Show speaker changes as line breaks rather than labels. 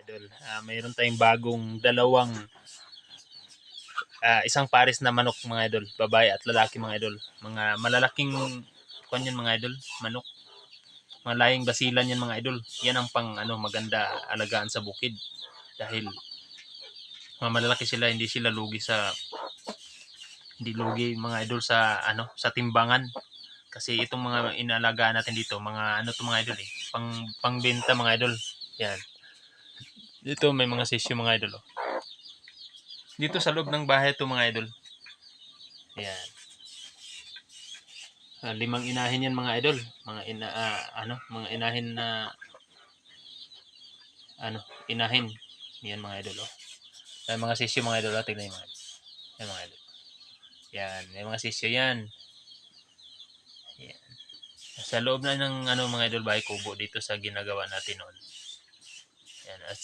idol. Mayroon tayong bagong dalawang isang pares na manok mga idol, babae at lalaki mga idol. Mga malalaking kuan yan mga idol, manok. Mga laying basilan yan mga idol. Yan ang pang maganda alagaan sa bukid dahil malalaki sila, hindi sila lugi mga idol sa sa timbangan. Kasi itong mga inaalagaan natin dito, mga to mga idol pangbenta mga idol. Yan. Dito may mga sisyo mga idol. Dito sa loob ng bahay to mga idol. Yan. 5 inahin yan mga idol. Mga mga inahin na inahin. Yan mga idol. May mga sisyo mga idol, tingnan niyo mga idol. Yan mga idol. Yan, may mga sisyo yan. Yan. Sa loob na ng mga idol bahay kubo dito sa ginagawa natin noon. Yan. At